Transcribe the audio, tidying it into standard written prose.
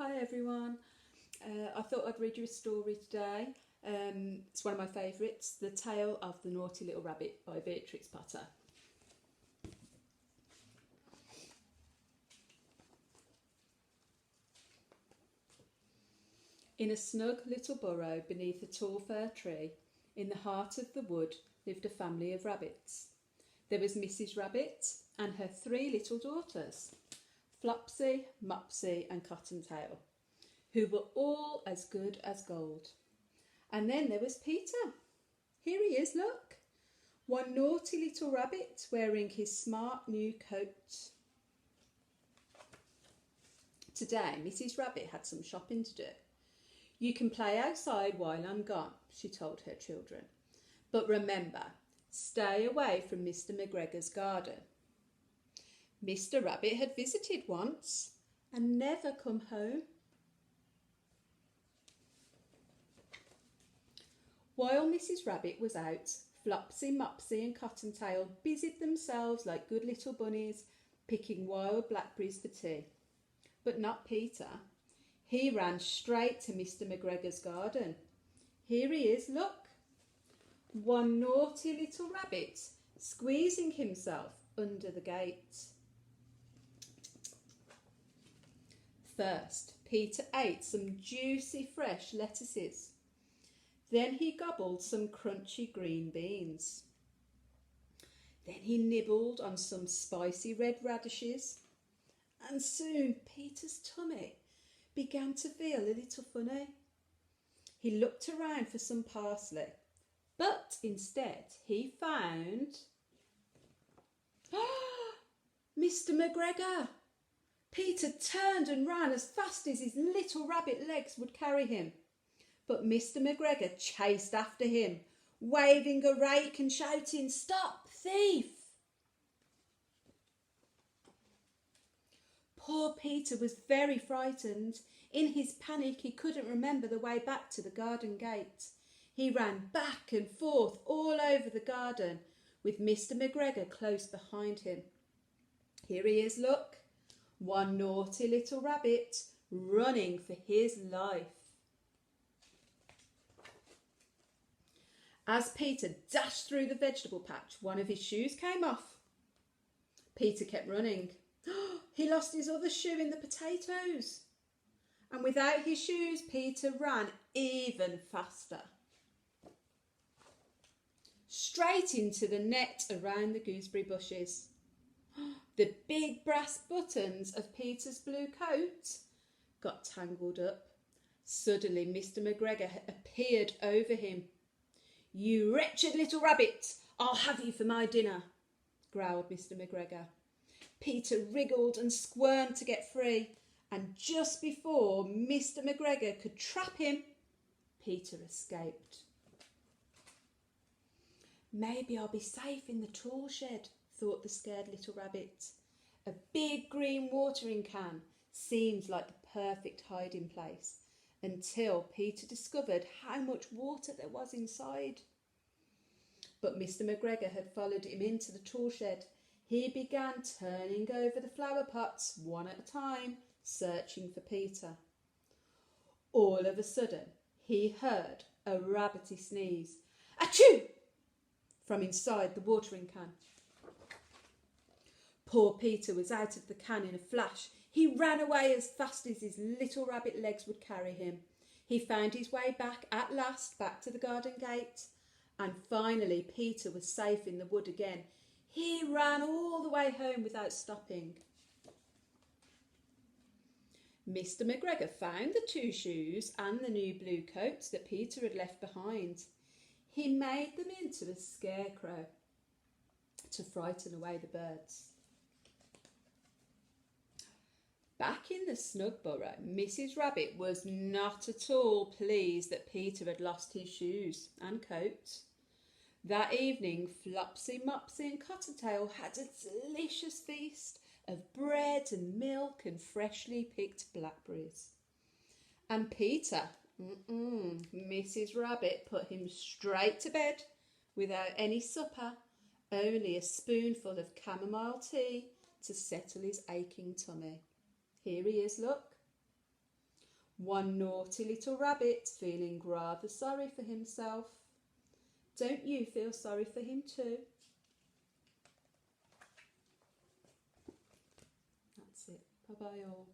Hi everyone. I thought I'd read you a story today. It's one of my favourites, The Tale of the Naughty Little Rabbit by Beatrix Potter. In a snug little burrow beneath a tall fir tree, in the heart of the wood, lived a family of rabbits. There was Mrs Rabbit and her 3 little daughters, Flopsy, Mopsy and Cottontail, who were all as good as gold. And then there was Peter. Here he is, look. One naughty little rabbit wearing his smart new coat. Today, Mrs Rabbit had some shopping to do. You can play outside while I'm gone, she told her children. But remember, stay away from Mr McGregor's garden. Mr Rabbit had visited once and never come home. While Mrs Rabbit was out, Flopsy, Mopsy and Cottontail busied themselves like good little bunnies, picking wild blackberries for tea. But not Peter. He ran straight to Mr McGregor's garden. Here he is, look. One naughty little rabbit squeezing himself under the gate. First, Peter ate some juicy fresh lettuces. Then he gobbled some crunchy green beans. Then he nibbled on some spicy red radishes. And soon Peter's tummy began to feel a little funny. He looked around for some parsley, but instead he found Mr McGregor. Peter turned and ran as fast as his little rabbit legs would carry him. But Mr McGregor chased after him, waving a rake and shouting, "Stop, thief!" Poor Peter was very frightened. In his panic, he couldn't remember the way back to the garden gate. He ran back and forth all over the garden, with Mr McGregor close behind him. Here he is, look. One naughty little rabbit running for his life. As Peter dashed through the vegetable patch, one of his shoes came off. Peter kept running. He lost his other shoe in the potatoes. And without his shoes, Peter ran even faster. Straight into the net around the gooseberry bushes. The big brass buttons of Peter's blue coat got tangled up. Suddenly, Mr McGregor appeared over him. "You wretched little rabbit, I'll have you for my dinner," growled Mr McGregor. Peter wriggled and squirmed to get free, and just before Mr McGregor could trap him, Peter escaped. "Maybe I'll be safe in the tool shed," thought the scared little rabbit. A big green watering can seemed like the perfect hiding place, until Peter discovered how much water there was inside. But Mr McGregor had followed him into the tool shed. He began turning over the flower pots one at a time, searching for Peter. All of a sudden, he heard a rabbity sneeze. "Achoo!" from inside the watering can. Poor Peter was out of the can in a flash. He ran away as fast as his little rabbit legs would carry him. He found his way back at last, back to the garden gate. And finally Peter was safe in the wood again. He ran all the way home without stopping. Mr McGregor found the 2 shoes and the new blue coats that Peter had left behind. He made them into a scarecrow to frighten away the birds. Back in the snug burrow, Mrs Rabbit was not at all pleased that Peter had lost his shoes and coat. That evening, Flopsy, Mopsy and Cottontail had a delicious feast of bread and milk and freshly picked blackberries. And Peter, Mrs Rabbit put him straight to bed without any supper, only a spoonful of chamomile tea to settle his aching tummy. Here he is, look. One naughty little rabbit feeling rather sorry for himself. Don't you feel sorry for him too? That's it. Bye-bye all.